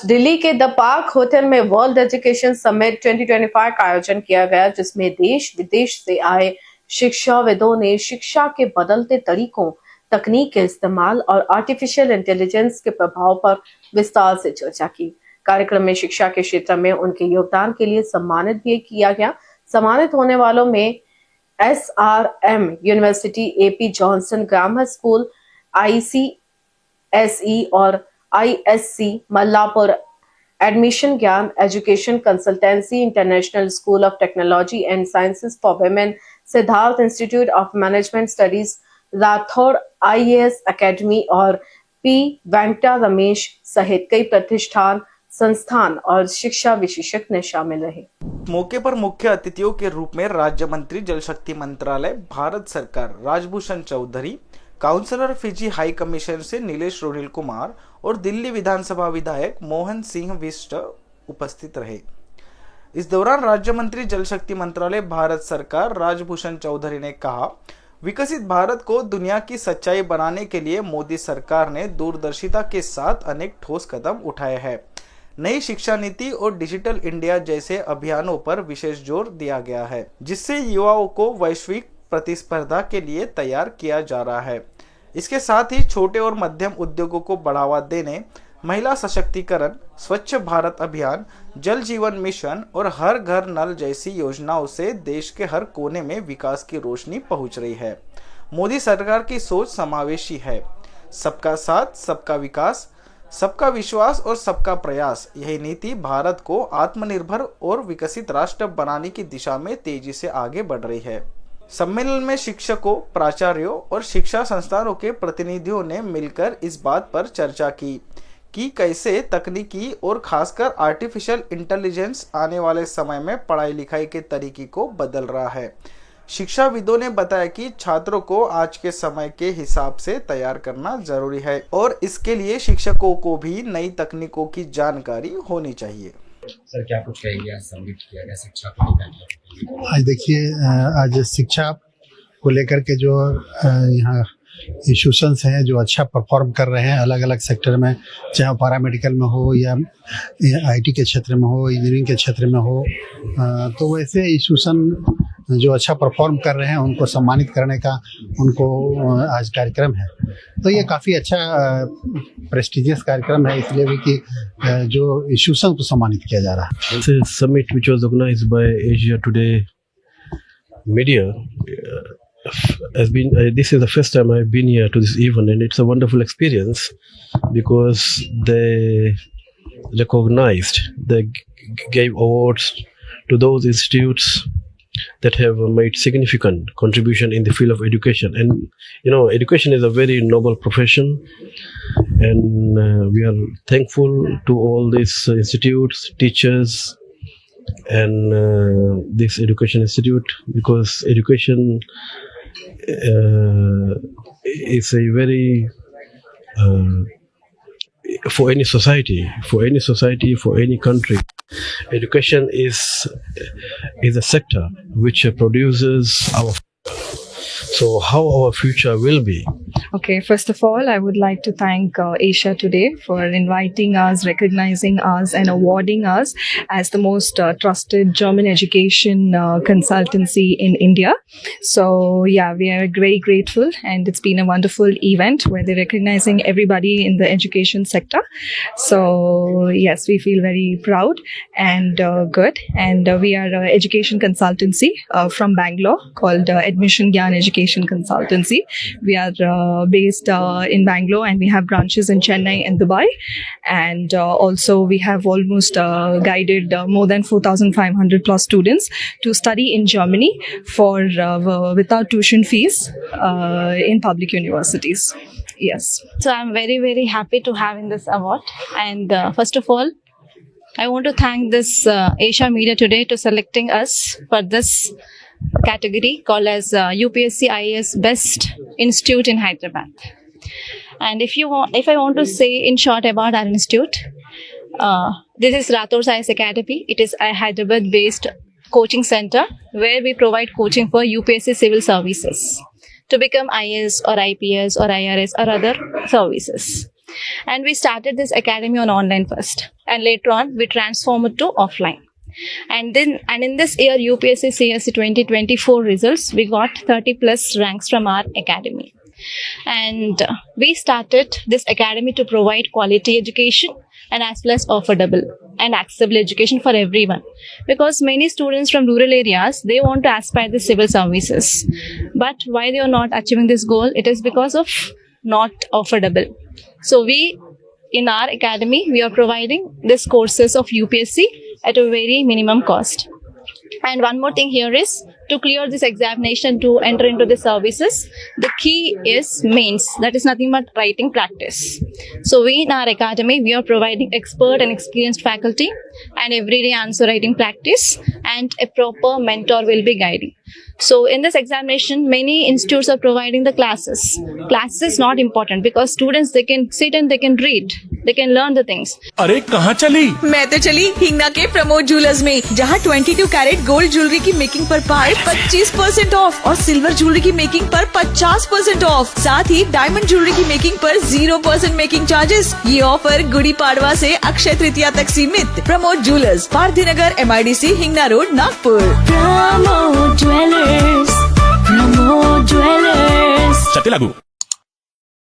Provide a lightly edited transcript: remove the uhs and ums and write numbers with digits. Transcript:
दिल्ली के the park hotel में world education summit 2025 का आयोजन किया गया, जिसमें देश विदेश से आए शिक्षाविदों ने शिक्षा के बदलते तरीकों, तकनीक के इस्तेमाल और आर्टिफिशियल इंटेलिजेंस के प्रभाव पर विस्तार से चर्चा की। कार्यक्रम में शिक्षा के क्षेत्र में उनके योगदान के लिए सम्मानित भी किया गया। सम्मानित होने वालों में SRM university, AP Johnson grammar school, ICSE और ISC मल्लापुर, एडमिशन ज्ञान education consultancy, international school of technology and sciences for women, Siddharth institute of management studies, Rathore IAS academy और P वेंकटा रमेश सहित कई प्रतिष्ठान, संस्थान और शिक्षा विशेषज्ञ शामिल रहे। मौके पर मुख्य अतिथियों के रूप में राज्य मंत्री जल शक्ति मंत्रालय, भारत सरकार Rajbhushan Chaudhary, counsellor Fiji high commission से नीलेश रोहिल कुमार और दिल्ली विधानसभा विधायक मोहन सिंह बिष्ट उपस्थित रहे। इस दौरान राज्य मंत्री जल शक्ति मंत्रालय, भारत सरकार राजभूषण चौधरी ने कहा, विकसित भारत को दुनिया की सच्चाई बनाने के लिए मोदी सरकार ने दूरदर्शिता के साथ अनेक ठोस कदम उठाए हैं। नई शिक्षा नीति और डिजिटल इंडिया जैसे अभियानों पर विशेष जोर दिया गया है, जिससे युवाओं को वैश्विक प्रतिस्पर्धा के लिए तैयार किया जा रहा है। इसके साथ ही छोटे और मध्यम उद्योगों को बढ़ावा देने, महिला सशक्तिकरण, स्वच्छ भारत अभियान, जल जीवन मिशन और हर घर नल जैसी योजनाओं से देश के हर कोने में विकास की रोशनी पहुंच रही है। मोदी सरकार की सोच समावेशी है, सबका साथ, सबका विकास, सबका विश्वास और सबका प्रयास। यही नीति भारत को आत्मनिर्भर और विकसित राष्ट्र बनाने की दिशा में तेजी से आगे बढ़ रही है। सम्मेलन में शिक्षकों, प्राचार्यों और शिक्षा संस्थानों के प्रतिनिधियों ने मिलकर इस बात पर चर्चा की कि कैसे तकनीकी और खासकर आर्टिफिशियल इंटेलिजेंस आने वाले समय में पढ़ाई लिखाई के तरीके को बदल रहा है। शिक्षाविदों ने बताया कि छात्रों को आज के समय के हिसाब से तैयार करना जरूरी है और इसके लिए शिक्षकों को भी नई तकनीकों की जानकारी होनी चाहिए। सर, क्या कुछ कहेंगे? आज समिट किया गया शिक्षा को लेकर। आज देखिए, आज शिक्षा को लेकर के जो यहाँ इंस्टीट्यूशंस हैं जो अच्छा परफॉर्म कर रहे हैं अलग अलग सेक्टर में, चाहे पैरामेडिकल में हो या IT के क्षेत्र में हो, इंजीनियरिंग के क्षेत्र में हो, तो वैसे इंस्टीट्यूशन जो अच्छा परफॉर्म कर रहे हैं उनको सम्मानित करने का उनको आज कार्यक्रम है। तो ये काफ़ी अच्छा प्रेस्टिजियस कार्यक्रम है, इसलिए भी कि जो इंस्टीट्यूशन को सम्मानित किया जा रहा है। It's a summit which was organized by Asia Today Media. This is the first time I've been here to this event, and it's a wonderful experience because they recognized, they gave awards to those institutes that have made significant contribution in the field of education. And you know, education is a very noble profession, and we are thankful to all these institutes, teachers, and this education institute, because education is a very for any society, for any country, education is a sector which produces our. So how our future will be. Okay, first of all, I would like to thank Asia Today for inviting us, recognizing us, and awarding us as the most trusted German education consultancy in India. So, yeah, we are very grateful, and it's been a wonderful event where they're recognizing everybody in the education sector. So, yes, we feel very proud and good. And we are an education consultancy from Bangalore called Admission Gyan Education Consultancy. We are based in Bangalore, and we have branches in Chennai and Dubai, and also we have almost guided more than 4,500 plus students to study in Germany for without tuition fees in public universities. Yes. So I'm very, very happy to have in this award, and first of all, I want to thank this Asia Media Today to selecting us for this category called as UPSC IAS Best Institute in Hyderabad. And if I want to say in short about our institute, this is Rathore IAS Academy. It is a Hyderabad-based coaching center where we provide coaching for UPSC civil services to become IAS or IPS or IRS or other services. And we started this academy on online first, and later on we transformed it to offline. And in this year UPSC CSE 2024 results, we got 30 plus ranks from our academy. And we started this academy to provide quality education and as well as affordable and accessible education for everyone, because many students from rural areas, they want to aspire the civil services, but why they are not achieving this goal, it is because of not affordable. So in our academy, we are providing these courses of UPSC at a very minimum cost. And one more thing here is, to clear this examination to enter into the services, the key is mains. That is nothing but writing practice. So in our academy, we are providing expert and experienced faculty and everyday answer writing practice, and a proper mentor will be guiding. So in this examination, many institutes are providing the classes. Classes is not important because students, they can sit and they can read. They can learn the things. अरे कहाँ चली? मैं तो चली हिंगना के Pramod jewellers में, जहाँ 22 carat gold jewellery की मेकिंग पर पाए 25% ऑफ और सिल्वर ज्वेलरी की मेकिंग पर 50% ऑफ। साथ ही डायमंड ज्वेलरी की मेकिंग पर 0% मेकिंग चार्जेस। ये ऑफर गुड़ी पाड़वा से अक्षय तृतीया तक सीमित। Pramod jewellers, Pardhinagar, MIDC, Hingna road, Nagpur. चटे लागू।